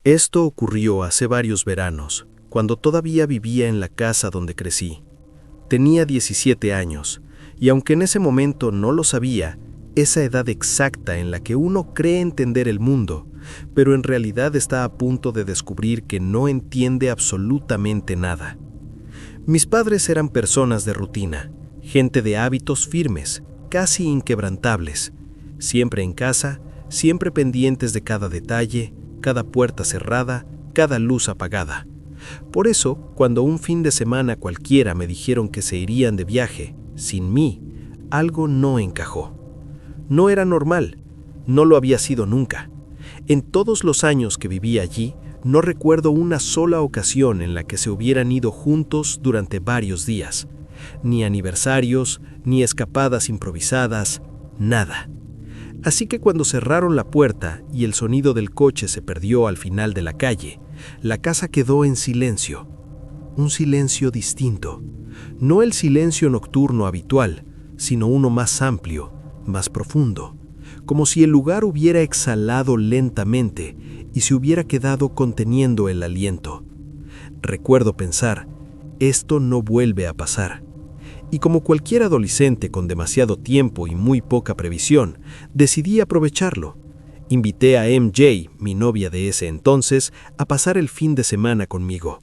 Esto ocurrió hace varios veranos, cuando todavía vivía en la casa donde crecí. Tenía 17 años, y aunque en ese momento no lo sabía, esa edad exacta en la que uno cree entender el mundo, pero en realidad está a punto de descubrir que no entiende absolutamente nada. Mis padres eran personas de rutina, gente de hábitos firmes, casi inquebrantables, siempre en casa, siempre pendientes de cada detalle, cada puerta cerrada, cada luz apagada. Por eso, cuando un fin de semana cualquiera me dijeron que se irían de viaje, sin mí, algo no encajó. No era normal, no lo había sido nunca. En todos los años que viví allí, no recuerdo una sola ocasión en la que se hubieran ido juntos durante varios días. Ni aniversarios, ni escapadas improvisadas, nada. Así que cuando cerraron la puerta y el sonido del coche se perdió al final de la calle, la casa quedó en silencio. Un silencio distinto. No el silencio nocturno habitual, sino uno más amplio, más profundo. Como si el lugar hubiera exhalado lentamente y se hubiera quedado conteniendo el aliento. Recuerdo pensar, esto no vuelve a pasar. Y como cualquier adolescente con demasiado tiempo y muy poca previsión, decidí aprovecharlo. Invité a MJ, mi novia de ese entonces, a pasar el fin de semana conmigo.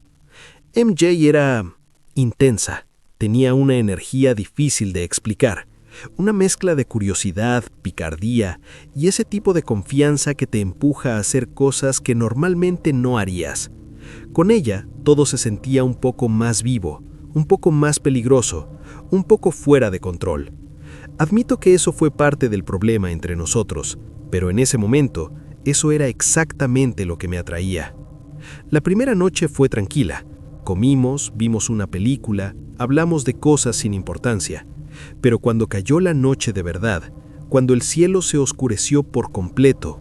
MJ era intensa, tenía una energía difícil de explicar, una mezcla de curiosidad, picardía y ese tipo de confianza que te empuja a hacer cosas que normalmente no harías. Con ella, todo se sentía un poco más vivo, un poco más peligroso, un poco fuera de control. Admito que eso fue parte del problema entre nosotros, pero en ese momento, eso era exactamente lo que me atraía. La primera noche fue tranquila. Comimos, vimos una película, hablamos de cosas sin importancia. Pero cuando cayó la noche de verdad, cuando el cielo se oscureció por completo,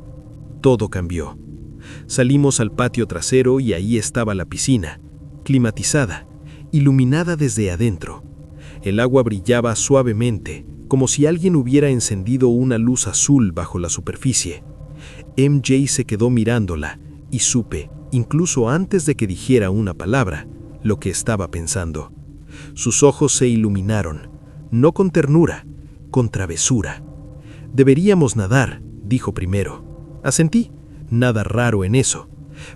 todo cambió. Salimos al patio trasero y ahí estaba la piscina, climatizada, iluminada desde adentro. El agua brillaba suavemente, como si alguien hubiera encendido una luz azul bajo la superficie. MJ se quedó mirándola y supe, incluso antes de que dijera una palabra, lo que estaba pensando. Sus ojos se iluminaron, no con ternura, con travesura. «Deberíamos nadar», dijo primero. Asentí, nada raro en eso.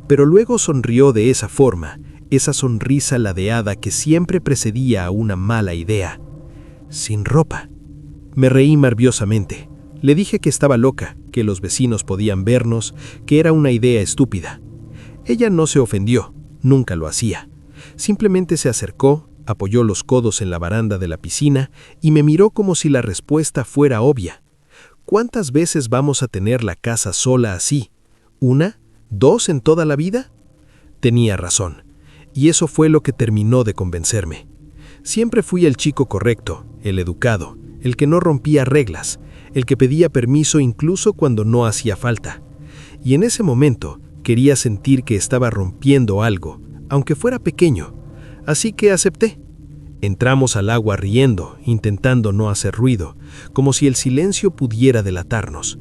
Pero luego sonrió de esa forma, esa sonrisa ladeada que siempre precedía a una mala idea. «Sin ropa». Me reí nerviosamente. Le dije que estaba loca, que los vecinos podían vernos, que era una idea estúpida. Ella no se ofendió, nunca lo hacía. Simplemente se acercó, apoyó los codos en la baranda de la piscina y me miró como si la respuesta fuera obvia. ¿Cuántas veces vamos a tener la casa sola así? ¿Una? ¿Dos en toda la vida? Tenía razón, y eso fue lo que terminó de convencerme. Siempre fui el chico correcto, el educado, el que no rompía reglas, el que pedía permiso incluso cuando no hacía falta. Y en ese momento quería sentir que estaba rompiendo algo, aunque fuera pequeño. Así que acepté. Entramos al agua riendo, intentando no hacer ruido, como si el silencio pudiera delatarnos.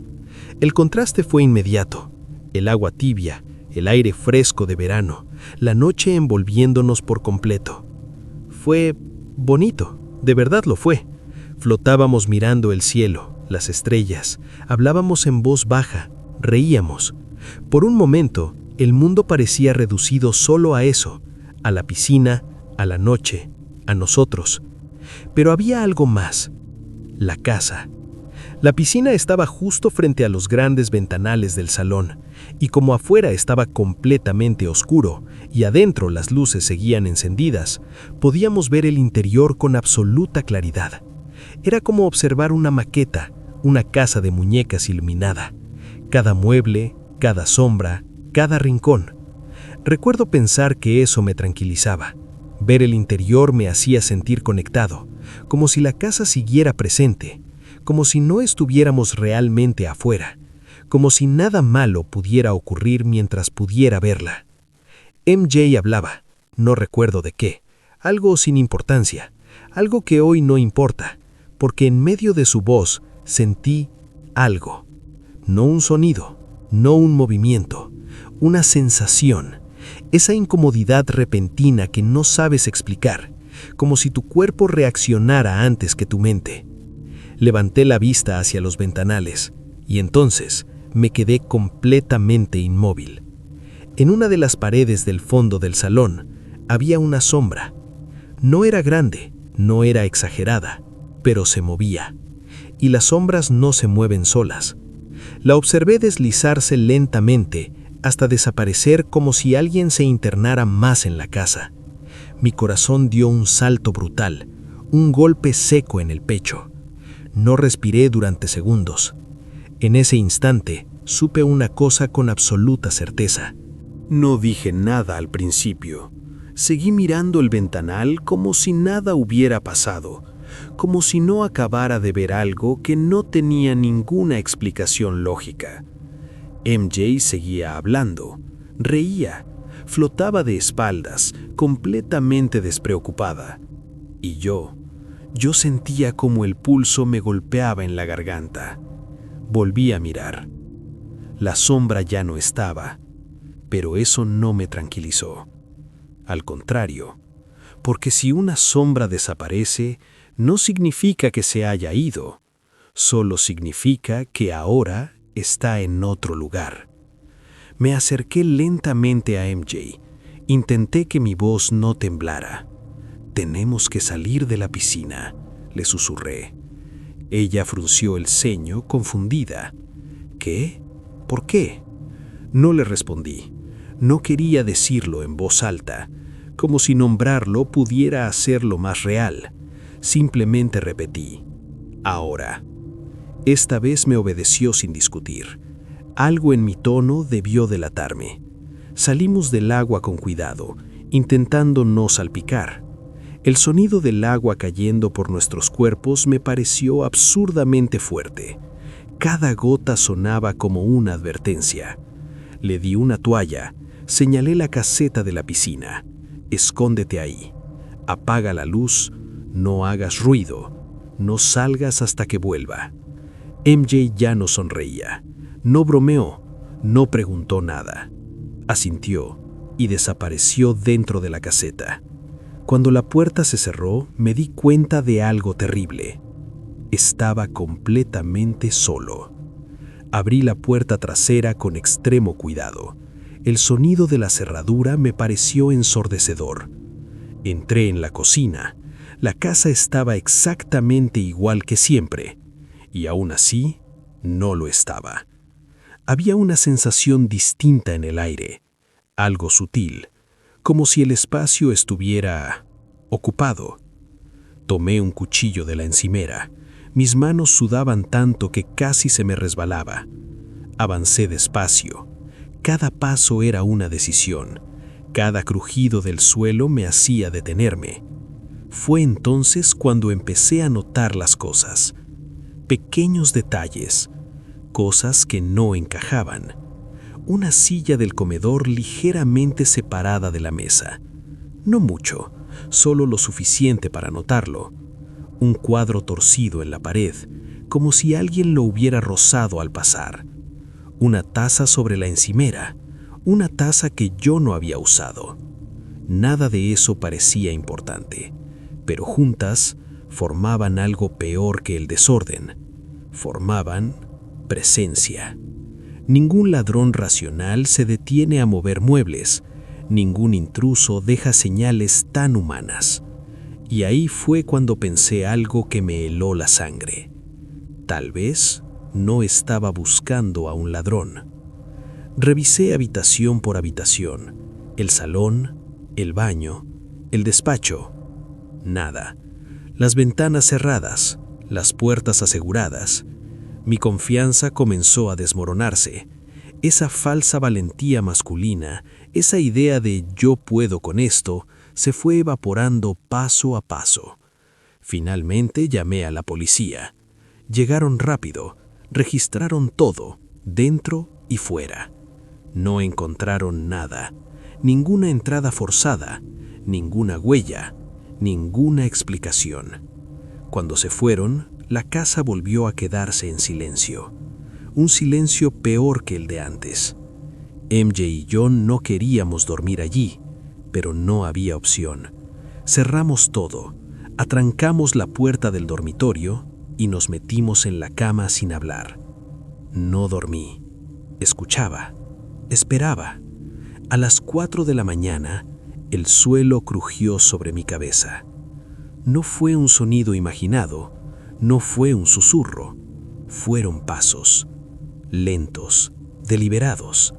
El contraste fue inmediato. El agua tibia, el aire fresco de verano, la noche envolviéndonos por completo. Fue bonito, de verdad lo fue. Flotábamos mirando el cielo, las estrellas, hablábamos en voz baja, reíamos. Por un momento, el mundo parecía reducido solo a eso, a la piscina, a la noche, a nosotros. Pero había algo más. La casa. La piscina estaba justo frente a los grandes ventanales del salón, y como afuera estaba completamente oscuro y adentro las luces seguían encendidas, podíamos ver el interior con absoluta claridad. Era como observar una maqueta, una casa de muñecas iluminada. Cada mueble, cada sombra, cada rincón. Recuerdo pensar que eso me tranquilizaba. Ver el interior me hacía sentir conectado, como si la casa siguiera presente, como si no estuviéramos realmente afuera, como si nada malo pudiera ocurrir mientras pudiera verla. MJ hablaba, no recuerdo de qué, algo sin importancia, algo que hoy no importa, porque en medio de su voz sentí algo. No un sonido, no un movimiento, una sensación, esa incomodidad repentina que no sabes explicar, como si tu cuerpo reaccionara antes que tu mente. Levanté la vista hacia los ventanales y entonces me quedé completamente inmóvil. En una de las paredes del fondo del salón había una sombra. No era grande, no era exagerada, pero se movía. Y las sombras no se mueven solas. La observé deslizarse lentamente hasta desaparecer como si alguien se internara más en la casa. Mi corazón dio un salto brutal, un golpe seco en el pecho. No respiré durante segundos. En ese instante, supe una cosa con absoluta certeza. No dije nada al principio. Seguí mirando el ventanal como si nada hubiera pasado, como si no acabara de ver algo que no tenía ninguna explicación lógica. MJ seguía hablando, reía, flotaba de espaldas, completamente despreocupada. Y yo sentía como el pulso me golpeaba en la garganta. Volví a mirar. La sombra ya no estaba, pero eso no me tranquilizó. Al contrario, porque si una sombra desaparece, no significa que se haya ido, solo significa que ahora está en otro lugar. Me acerqué lentamente a MJ. Intenté que mi voz no temblara. «Tenemos que salir de la piscina», le susurré. Ella frunció el ceño, confundida. «¿Qué? ¿Por qué?» No le respondí. No quería decirlo en voz alta, como si nombrarlo pudiera hacerlo más real. Simplemente repetí: «Ahora». Esta vez me obedeció sin discutir. Algo en mi tono debió delatarme. Salimos del agua con cuidado, intentando no salpicar. El sonido del agua cayendo por nuestros cuerpos me pareció absurdamente fuerte. Cada gota sonaba como una advertencia. Le di una toalla, señalé la caseta de la piscina. «Escóndete ahí. Apaga la luz, no hagas ruido, no salgas hasta que vuelva». MJ ya no sonreía, no bromeó, no preguntó nada. Asintió y desapareció dentro de la caseta. Cuando la puerta se cerró, me di cuenta de algo terrible. Estaba completamente solo. Abrí la puerta trasera con extremo cuidado. El sonido de la cerradura me pareció ensordecedor. Entré en la cocina. La casa estaba exactamente igual que siempre, y aún así, no lo estaba. Había una sensación distinta en el aire, algo sutil, como si el espacio estuviera ocupado. Tomé un cuchillo de la encimera. Mis manos sudaban tanto que casi se me resbalaba. Avancé despacio. Cada paso era una decisión. Cada crujido del suelo me hacía detenerme. Fue entonces cuando empecé a notar las cosas. Pequeños detalles, cosas que no encajaban. Una silla del comedor ligeramente separada de la mesa. No mucho, solo lo suficiente para notarlo. Un cuadro torcido en la pared, como si alguien lo hubiera rozado al pasar. Una taza sobre la encimera, una taza que yo no había usado. Nada de eso parecía importante, pero juntas formaban algo peor que el desorden. Formaban presencia. Ningún ladrón racional se detiene a mover muebles. Ningún intruso deja señales tan humanas. Y ahí fue cuando pensé algo que me heló la sangre. Tal vez no estaba buscando a un ladrón. Revisé habitación por habitación, el salón, el baño, el despacho. Nada. Las ventanas cerradas, las puertas aseguradas. Mi confianza comenzó a desmoronarse. Esa falsa valentía masculina, esa idea de yo puedo con esto, se fue evaporando paso a paso. Finalmente llamé a la policía. Llegaron rápido, registraron todo, dentro y fuera. No encontraron nada, ninguna entrada forzada, ninguna huella, ninguna explicación. Cuando se fueron, la casa volvió a quedarse en silencio. Un silencio peor que el de antes. MJ y yo no queríamos dormir allí, pero no había opción. Cerramos todo, atrancamos la puerta del dormitorio y nos metimos en la cama sin hablar. No dormí. Escuchaba. Esperaba. A las 4 de la mañana, el suelo crujió sobre mi cabeza. No fue un sonido imaginado, no fue un susurro. Fueron pasos, lentos, deliberados.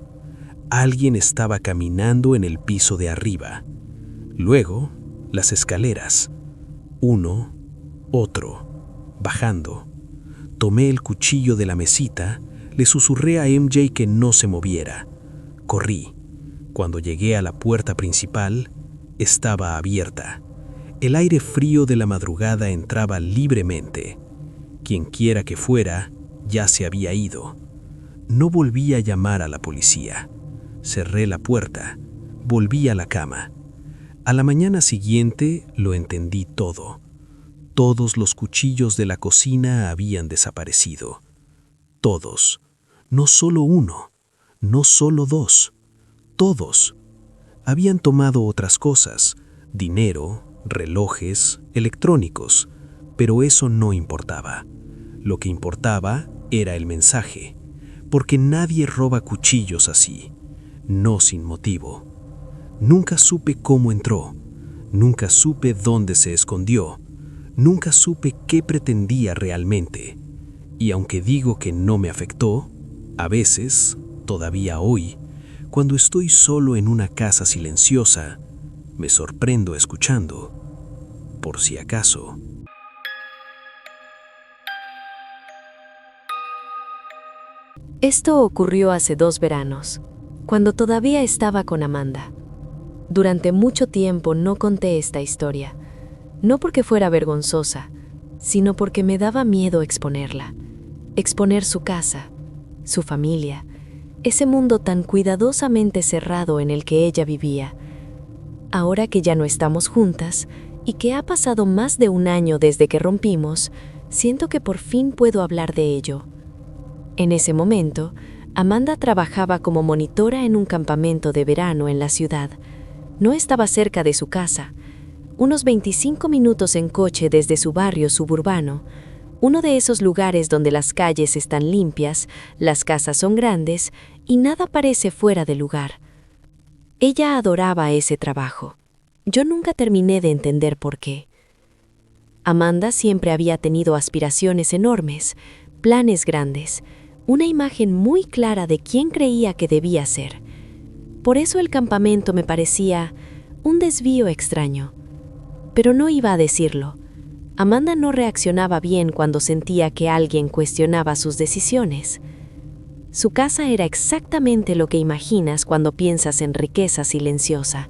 Alguien estaba caminando en el piso de arriba. Luego, las escaleras. Uno, otro, bajando. Tomé el cuchillo de la mesita, le susurré a MJ que no se moviera. Corrí. Cuando llegué a la puerta principal, estaba abierta. El aire frío de la madrugada entraba libremente. Quienquiera que fuera, ya se había ido. No volví a llamar a la policía. Cerré la puerta, volví a la cama. A la mañana siguiente lo entendí todo. Todos los cuchillos de la cocina habían desaparecido. Todos. No solo uno, no solo dos. Todos. Habían tomado otras cosas, dinero, relojes, electrónicos, pero eso no importaba. Lo que importaba era el mensaje, porque nadie roba cuchillos así, no sin motivo. Nunca supe cómo entró, nunca supe dónde se escondió, nunca supe qué pretendía realmente. Y aunque digo que no me afectó, a veces, todavía hoy, cuando estoy solo en una casa silenciosa, me sorprendo escuchando, por si acaso. Esto ocurrió hace 2 veranos, cuando todavía estaba con Amanda. Durante mucho tiempo no conté esta historia, no porque fuera vergonzosa, sino porque me daba miedo exponerla. Exponer su casa, su familia, ese mundo tan cuidadosamente cerrado en el que ella vivía. Ahora que ya no estamos juntas y que ha pasado más de 1 año desde que rompimos, siento que por fin puedo hablar de ello. En ese momento, Amanda trabajaba como monitora en un campamento de verano en la ciudad. No estaba cerca de su casa, unos 25 minutos en coche desde su barrio suburbano, uno de esos lugares donde las calles están limpias, las casas son grandes y nada parece fuera de lugar. Ella adoraba ese trabajo. Yo nunca terminé de entender por qué. Amanda siempre había tenido aspiraciones enormes, planes grandes, una imagen muy clara de quién creía que debía ser. Por eso el campamento me parecía un desvío extraño. Pero no iba a decirlo. Amanda no reaccionaba bien cuando sentía que alguien cuestionaba sus decisiones. Su casa era exactamente lo que imaginas cuando piensas en riqueza silenciosa.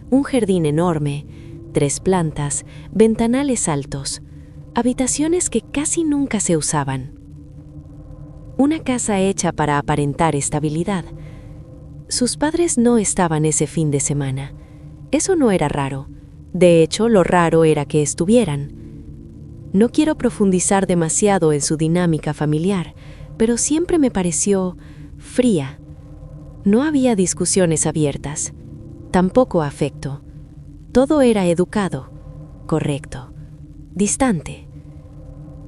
Un jardín enorme, 3 plantas, ventanales altos, habitaciones que casi nunca se usaban. Una casa hecha para aparentar estabilidad. Sus padres no estaban ese fin de semana. Eso no era raro. De hecho, lo raro era que estuvieran. No quiero profundizar demasiado en su dinámica familiar, pero siempre me pareció fría. No había discusiones abiertas, tampoco afecto. Todo era educado, correcto, distante.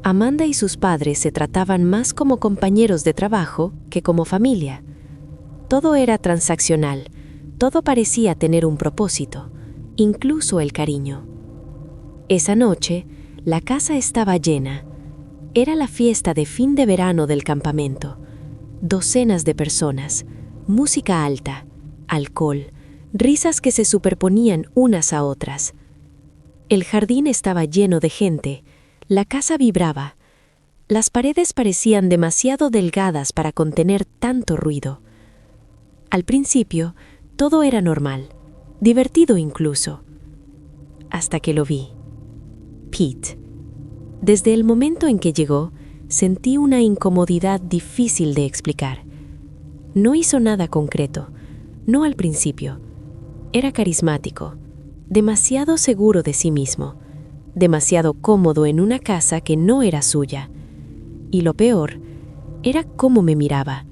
Amanda y sus padres se trataban más como compañeros de trabajo que como familia. Todo era transaccional, todo parecía tener un propósito, incluso el cariño. Esa noche, la casa estaba llena. Era la fiesta de fin de verano del campamento. Docenas de personas, música alta, alcohol, risas que se superponían unas a otras. El jardín estaba lleno de gente, la casa vibraba. Las paredes parecían demasiado delgadas para contener tanto ruido. Al principio, todo era normal, divertido incluso. Hasta que lo vi. Pete. Desde el momento en que llegó, sentí una incomodidad difícil de explicar. No hizo nada concreto, no al principio. Era carismático, demasiado seguro de sí mismo, demasiado cómodo en una casa que no era suya. Y lo peor, era cómo me miraba,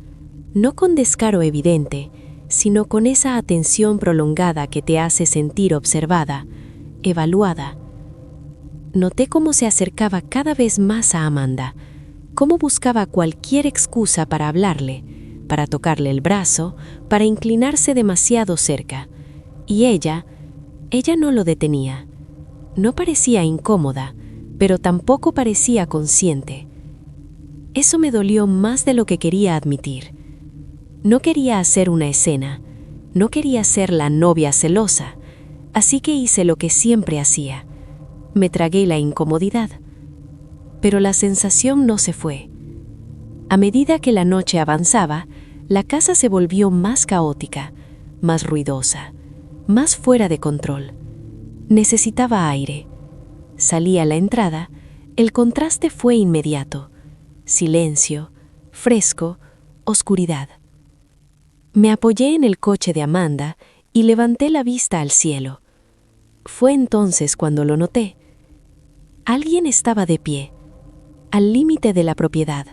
no con descaro evidente, sino con esa atención prolongada que te hace sentir observada, evaluada. Noté cómo se acercaba cada vez más a Amanda, cómo buscaba cualquier excusa para hablarle, para tocarle el brazo, para inclinarse demasiado cerca. Y ella no lo detenía. No parecía incómoda, pero tampoco parecía consciente. Eso me dolió más de lo que quería admitir. No quería hacer una escena, no quería ser la novia celosa, así que hice lo que siempre hacía. Me tragué la incomodidad. Pero la sensación no se fue. A medida que la noche avanzaba, la casa se volvió más caótica, más ruidosa, más fuera de control. Necesitaba aire. Salí a la entrada, el contraste fue inmediato. Silencio, fresco, oscuridad. Me apoyé en el coche de Amanda y levanté la vista al cielo. Fue entonces cuando lo noté. Alguien estaba de pie, al límite de la propiedad.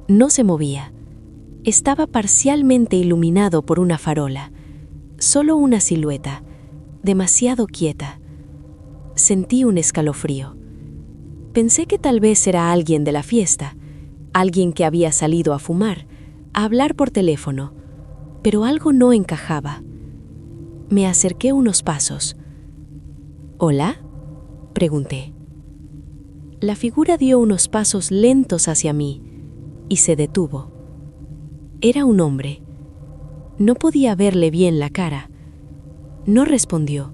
No se movía. Estaba parcialmente iluminado por una farola. Solo una silueta, demasiado quieta. Sentí un escalofrío. Pensé que tal vez era alguien de la fiesta, alguien que había salido a fumar, a hablar por teléfono, pero algo no encajaba. Me acerqué unos pasos. ¿Hola?, pregunté. La figura dio unos pasos lentos hacia mí y se detuvo. Era un hombre. No podía verle bien la cara. No respondió.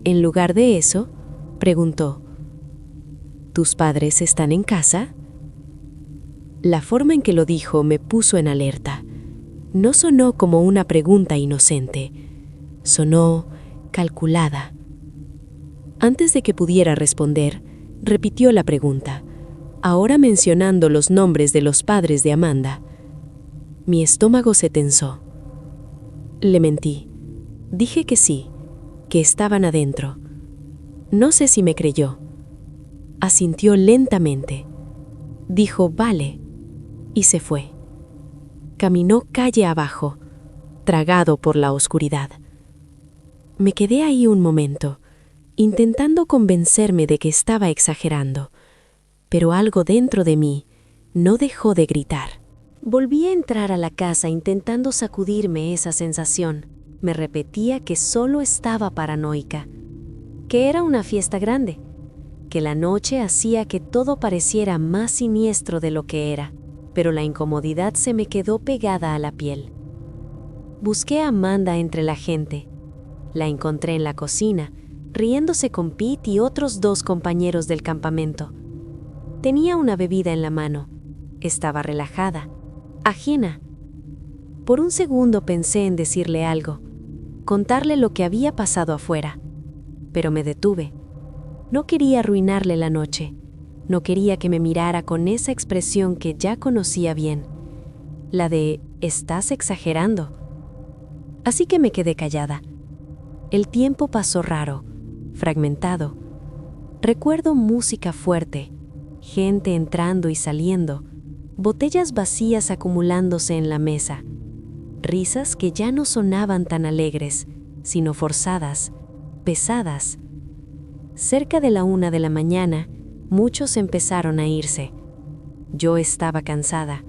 En lugar de eso, preguntó: ¿Tus padres están en casa? La forma en que lo dijo me puso en alerta. No sonó como una pregunta inocente. Sonó calculada. Antes de que pudiera responder, repitió la pregunta, ahora mencionando los nombres de los padres de Amanda. Mi estómago se tensó. Le mentí. Dije que sí, que estaban adentro. No sé si me creyó. Asintió lentamente. Dijo vale, y se fue. Caminó calle abajo, tragado por la oscuridad. Me quedé ahí un momento, intentando convencerme de que estaba exagerando, pero algo dentro de mí no dejó de gritar. Volví a entrar a la casa intentando sacudirme esa sensación. Me repetía que solo estaba paranoica, que era una fiesta grande, que la noche hacía que todo pareciera más siniestro de lo que era, pero la incomodidad se me quedó pegada a la piel. Busqué a Amanda entre la gente. La encontré en la cocina, riéndose con Pete y otros 2 compañeros del campamento. Tenía una bebida en la mano. Estaba relajada, ajena. Por un segundo pensé en decirle algo, contarle lo que había pasado afuera, pero me detuve. No quería arruinarle la noche. No quería que me mirara con esa expresión que ya conocía bien, la de «estás exagerando». Así que me quedé callada. El tiempo pasó raro, fragmentado. Recuerdo música fuerte, gente entrando y saliendo, botellas vacías acumulándose en la mesa, risas que ya no sonaban tan alegres, sino forzadas, pesadas. Cerca de la 1 de la mañana, muchos empezaron a irse. Yo estaba cansada,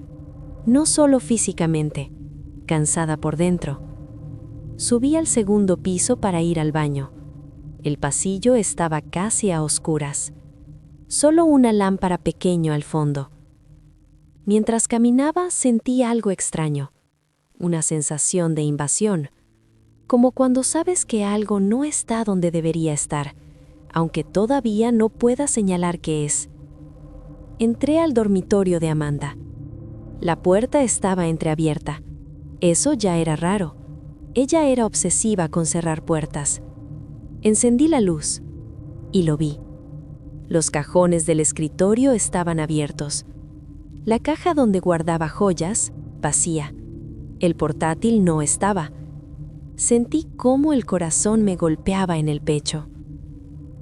no solo físicamente, cansada por dentro. Subí al 2.º piso para ir al baño. El pasillo estaba casi a oscuras. Solo una lámpara pequeña al fondo. Mientras caminaba sentí algo extraño, una sensación de invasión, como cuando sabes que algo no está donde debería estar, aunque todavía no pueda señalar qué es. Entré al dormitorio de Amanda. La puerta estaba entreabierta. Eso ya era raro. Ella era obsesiva con cerrar puertas. Encendí la luz y lo vi. Los cajones del escritorio estaban abiertos. La caja donde guardaba joyas, vacía. El portátil no estaba. Sentí cómo el corazón me golpeaba en el pecho.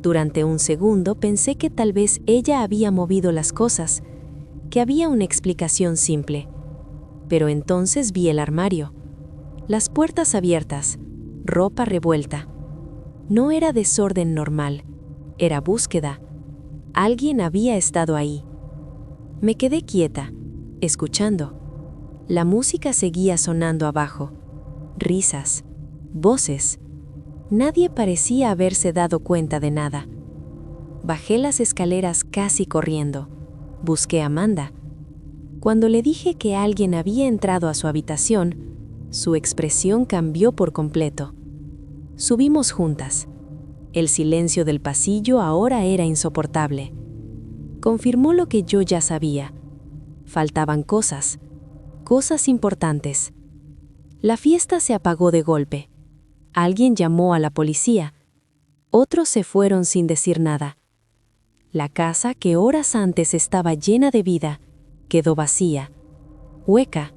Durante un segundo pensé que tal vez ella había movido las cosas, que había una explicación simple. Pero entonces vi el armario. Las puertas abiertas, ropa revuelta. No era desorden normal, era búsqueda. Alguien había estado ahí. Me quedé quieta, escuchando. La música seguía sonando abajo. Risas, voces. Nadie parecía haberse dado cuenta de nada. Bajé las escaleras casi corriendo. Busqué a Amanda. Cuando le dije que alguien había entrado a su habitación, su expresión cambió por completo. Subimos juntas. El silencio del pasillo ahora era insoportable. Confirmó lo que yo ya sabía. Faltaban cosas importantes. La fiesta se apagó de golpe. Alguien llamó a la policía. Otros se fueron sin decir nada. La casa, que horas antes estaba llena de vida, quedó vacía, hueca.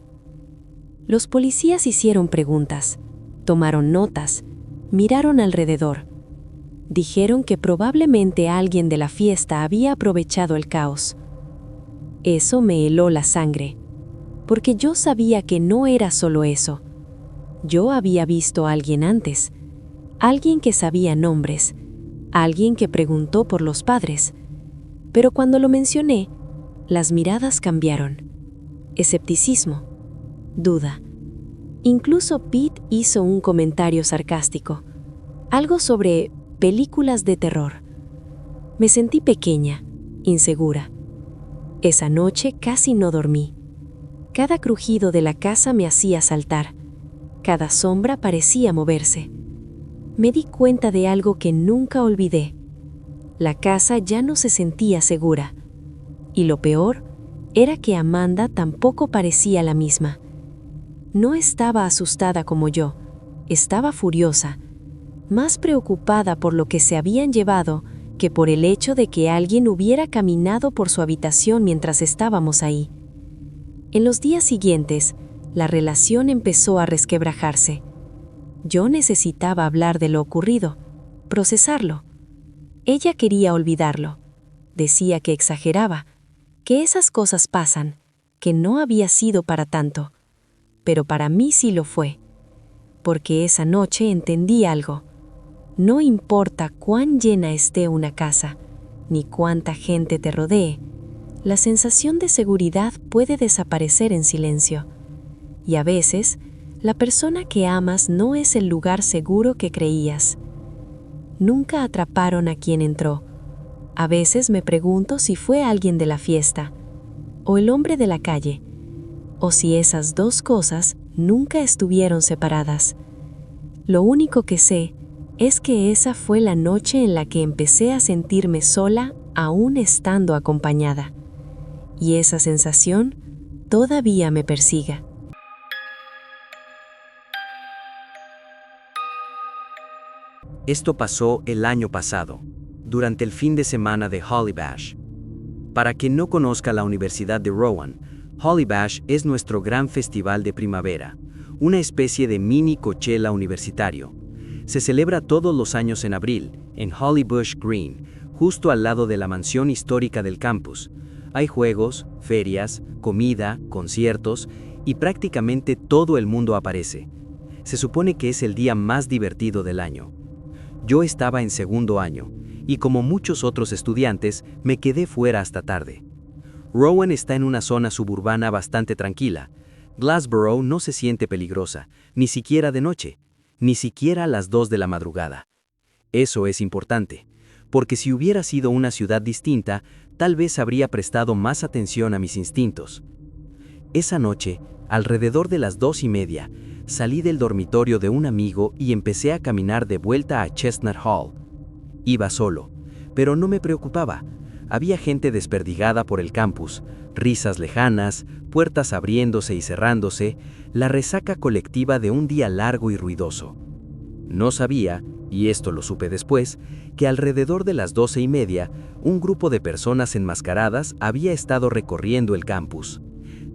Los policías hicieron preguntas, tomaron notas, miraron alrededor. Dijeron que probablemente alguien de la fiesta había aprovechado el caos. Eso me heló la sangre, porque yo sabía que no era solo eso. Yo había visto a alguien antes, alguien que sabía nombres, alguien que preguntó por los padres. Pero cuando lo mencioné, las miradas cambiaron. Escepticismo, duda. Incluso Pete hizo un comentario sarcástico, algo sobre películas de terror. Me sentí pequeña, insegura. Esa noche casi no dormí. Cada crujido de la casa me hacía saltar. Cada sombra parecía moverse. Me di cuenta de algo que nunca olvidé. La casa ya no se sentía segura. Y lo peor era que Amanda tampoco parecía la misma. No estaba asustada como yo, estaba furiosa, más preocupada por lo que se habían llevado que por el hecho de que alguien hubiera caminado por su habitación mientras estábamos ahí. En los días siguientes, la relación empezó a resquebrajarse. Yo necesitaba hablar de lo ocurrido, procesarlo. Ella quería olvidarlo. Decía que exageraba, que esas cosas pasan, que no había sido para tanto. Pero para mí sí lo fue, porque esa noche entendí algo. No importa cuán llena esté una casa, ni cuánta gente te rodee, la sensación de seguridad puede desaparecer en silencio. Y a veces, la persona que amas no es el lugar seguro que creías. Nunca atraparon a quien entró. A veces me pregunto si fue alguien de la fiesta, o el hombre de la calle, o si esas dos cosas nunca estuvieron separadas. Lo único que sé es que esa fue la noche en la que empecé a sentirme sola aún estando acompañada. Y esa sensación todavía me persigue. Esto pasó el año pasado, durante el fin de semana de Holly Bash. Para quien no conozca la Universidad de Rowan, Holly Bash es nuestro gran festival de primavera, una especie de mini Coachella universitario. Se celebra todos los años en abril, en Holly Bush Green, justo al lado de la mansión histórica del campus. Hay juegos, ferias, comida, conciertos, y prácticamente todo el mundo aparece. Se supone que es el día más divertido del año. Yo estaba en segundo año, y como muchos otros estudiantes, me quedé fuera hasta tarde. Rowan está en una zona suburbana bastante tranquila. Glassboro no se siente peligrosa, ni siquiera de noche, ni siquiera a las 2 de la madrugada. Eso es importante, porque si hubiera sido una ciudad distinta, tal vez habría prestado más atención a mis instintos. Esa noche, alrededor de las 2:30, salí del dormitorio de un amigo y empecé a caminar de vuelta a Chestnut Hall. Iba solo, pero no me preocupaba. Había gente desperdigada por el campus, risas lejanas, puertas abriéndose y cerrándose, la resaca colectiva de un día largo y ruidoso. No sabía, y esto lo supe después, que alrededor de las 12:30, un grupo de personas enmascaradas había estado recorriendo el campus.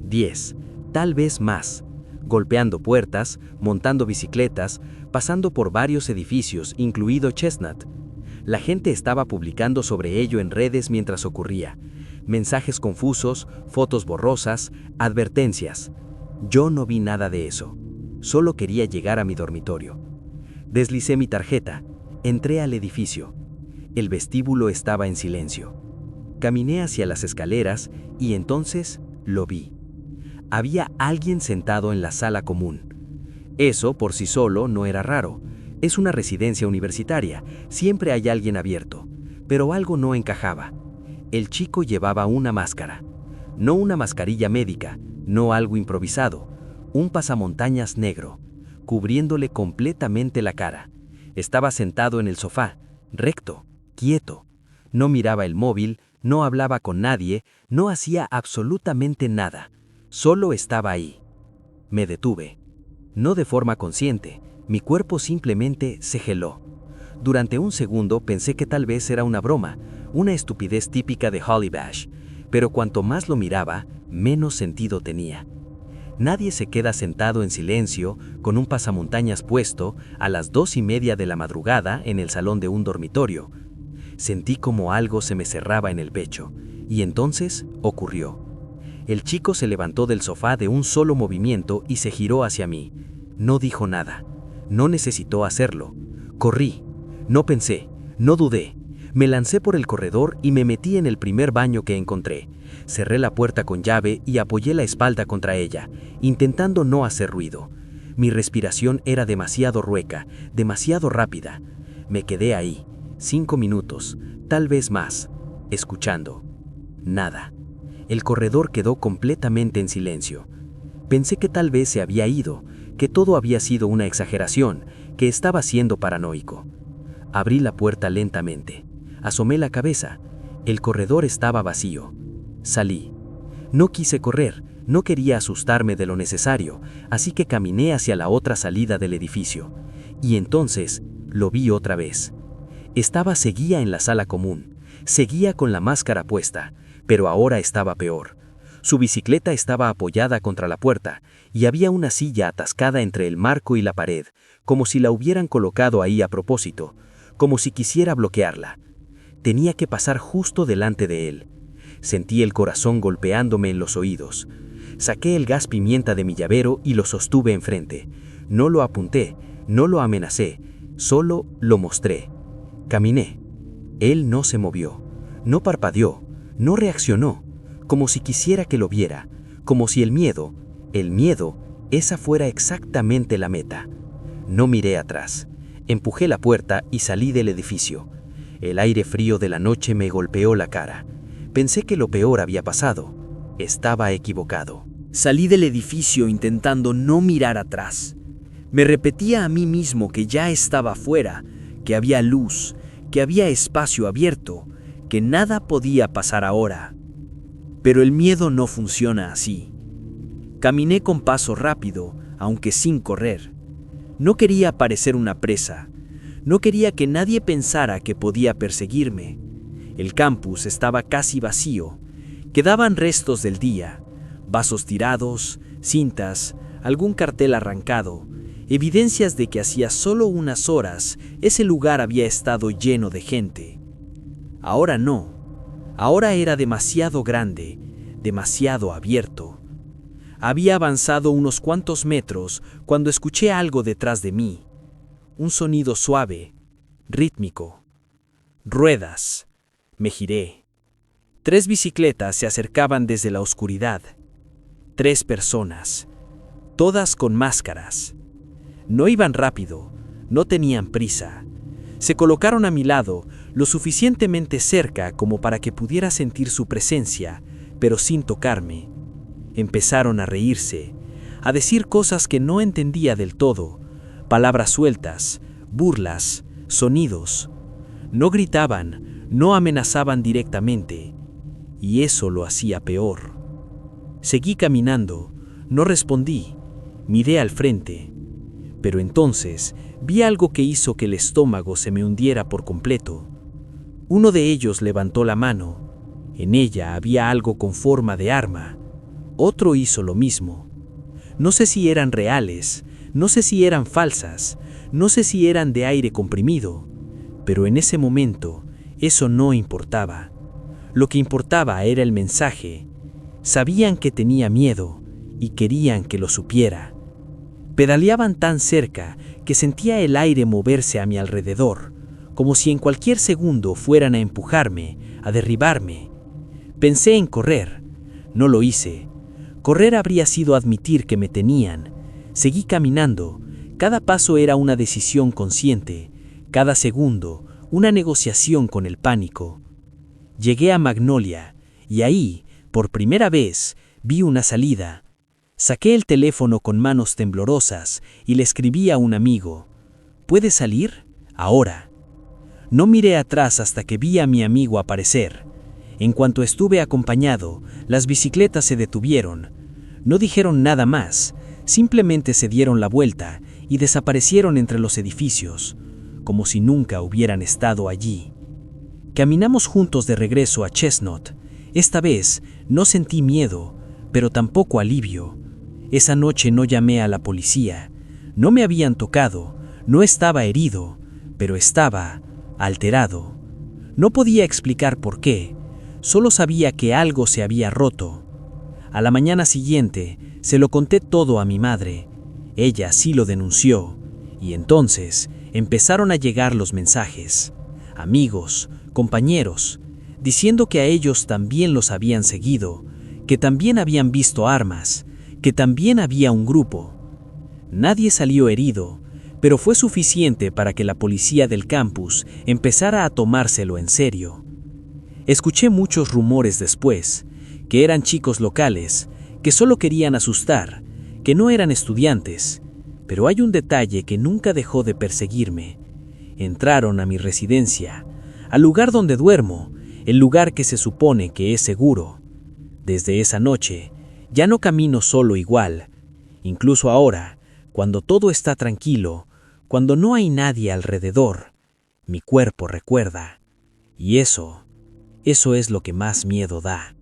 10, tal vez más, golpeando puertas, montando bicicletas, pasando por varios edificios, incluido Chestnut. La gente estaba publicando sobre ello en redes mientras ocurría. Mensajes confusos, fotos borrosas, advertencias. Yo no vi nada de eso. Solo quería llegar a mi dormitorio. Deslicé mi tarjeta. Entré al edificio. El vestíbulo estaba en silencio. Caminé hacia las escaleras y entonces lo vi. Había alguien sentado en la sala común. Eso por sí solo no era raro. Es una residencia universitaria, siempre hay alguien abierto. Pero algo no encajaba. El chico llevaba una máscara. No una mascarilla médica, no algo improvisado. Un pasamontañas negro, cubriéndole completamente la cara. Estaba sentado en el sofá, recto, quieto. No miraba el móvil, no hablaba con nadie, no hacía absolutamente nada. Solo estaba ahí. Me detuve. No de forma consciente, mi cuerpo simplemente se geló. Durante un segundo pensé que tal vez era una broma, una estupidez típica de Holly Bash, pero cuanto más lo miraba, menos sentido tenía. Nadie se queda sentado en silencio, con un pasamontañas puesto, a las 2:30 de la madrugada en el salón de un dormitorio. Sentí como algo se me cerraba en el pecho, y entonces ocurrió. El chico se levantó del sofá de un solo movimiento y se giró hacia mí. No dijo nada. No necesitó hacerlo. Corrí. No pensé. No dudé. Me lancé por el corredor y me metí en el primer baño que encontré. Cerré la puerta con llave y apoyé la espalda contra ella, intentando no hacer ruido. Mi respiración era demasiado rueca, demasiado rápida. Me quedé ahí, 5 minutos, tal vez más, escuchando. Nada. El corredor quedó completamente en silencio. Pensé que tal vez se había ido, que todo había sido una exageración, que estaba siendo paranoico. Abrí la puerta lentamente. Asomé la cabeza. El corredor estaba vacío. Salí. No quise correr, no quería asustarme de lo necesario, así que caminé hacia la otra salida del edificio. Y entonces, lo vi otra vez. Seguía en la sala común. Seguía con la máscara puesta, pero ahora estaba peor. Su bicicleta estaba apoyada contra la puerta, y había una silla atascada entre el marco y la pared, como si la hubieran colocado ahí a propósito, como si quisiera bloquearla. Tenía que pasar justo delante de él. Sentí el corazón golpeándome en los oídos. Saqué el gas pimienta de mi llavero y lo sostuve enfrente. No lo apunté, no lo amenacé, solo lo mostré. Caminé. Él no se movió, no parpadeó, no reaccionó, como si quisiera que lo viera, como si el miedo, esa fuera exactamente la meta. No miré atrás. Empujé la puerta y salí del edificio. El aire frío de la noche me golpeó la cara. Pensé que lo peor había pasado. Estaba equivocado. Salí del edificio intentando no mirar atrás. Me repetía a mí mismo que ya estaba afuera, que había luz, que había espacio abierto, que nada podía pasar ahora. Pero el miedo no funciona así. Caminé con paso rápido, aunque sin correr. No quería parecer una presa. No quería que nadie pensara que podía perseguirme. El campus estaba casi vacío. Quedaban restos del día, vasos tirados, cintas, algún cartel arrancado, evidencias de que hacía solo unas horas ese lugar había estado lleno de gente. Ahora no. Ahora era demasiado grande, demasiado abierto. Había avanzado unos cuantos metros cuando escuché algo detrás de mí. Un sonido suave, rítmico. Ruedas. Me giré. 3 bicicletas se acercaban desde la oscuridad. 3 personas, todas con máscaras. No iban rápido, no tenían prisa. Se colocaron a mi lado, lo suficientemente cerca como para que pudiera sentir su presencia, pero sin tocarme. Empezaron a reírse, a decir cosas que no entendía del todo, palabras sueltas, burlas, sonidos. No gritaban, no amenazaban directamente, y eso lo hacía peor. Seguí caminando, no respondí, miré al frente, pero entonces vi algo que hizo que el estómago se me hundiera por completo. Uno de ellos levantó la mano, en ella había algo con forma de arma. Otro hizo lo mismo. No sé si eran reales, no sé si eran falsas, no sé si eran de aire comprimido, pero en ese momento eso no importaba. Lo que importaba era el mensaje. Sabían que tenía miedo y querían que lo supiera. Pedaleaban tan cerca que sentía el aire moverse a mi alrededor, como si en cualquier segundo fueran a empujarme, a derribarme. Pensé en correr. No lo hice. Correr habría sido admitir que me tenían. Seguí caminando. Cada paso era una decisión consciente. Cada segundo, una negociación con el pánico. Llegué a Magnolia, y ahí, por primera vez, vi una salida. Saqué el teléfono con manos temblorosas y le escribí a un amigo. ¿Puedes salir? Ahora. No miré atrás hasta que vi a mi amigo aparecer. En cuanto estuve acompañado, las bicicletas se detuvieron. No dijeron nada más, simplemente se dieron la vuelta y desaparecieron entre los edificios, como si nunca hubieran estado allí. Caminamos juntos de regreso a Chestnut. Esta vez no sentí miedo, pero tampoco alivio. Esa noche no llamé a la policía. No me habían tocado, no estaba herido, pero estaba alterado. No podía explicar por qué, solo sabía que algo se había roto. A la mañana siguiente se lo conté todo a mi madre. Ella sí lo denunció, y entonces empezaron a llegar los mensajes. Amigos, compañeros, diciendo que a ellos también los habían seguido, que también habían visto armas, que también había un grupo. Nadie salió herido, pero fue suficiente para que la policía del campus empezara a tomárselo en serio. Escuché muchos rumores después, que eran chicos locales, que solo querían asustar, que no eran estudiantes, pero hay un detalle que nunca dejó de perseguirme. Entraron a mi residencia, al lugar donde duermo, el lugar que se supone que es seguro. Desde esa noche, ya no camino solo igual. Incluso ahora, cuando todo está tranquilo, cuando no hay nadie alrededor, mi cuerpo recuerda. Y eso es lo que más miedo da.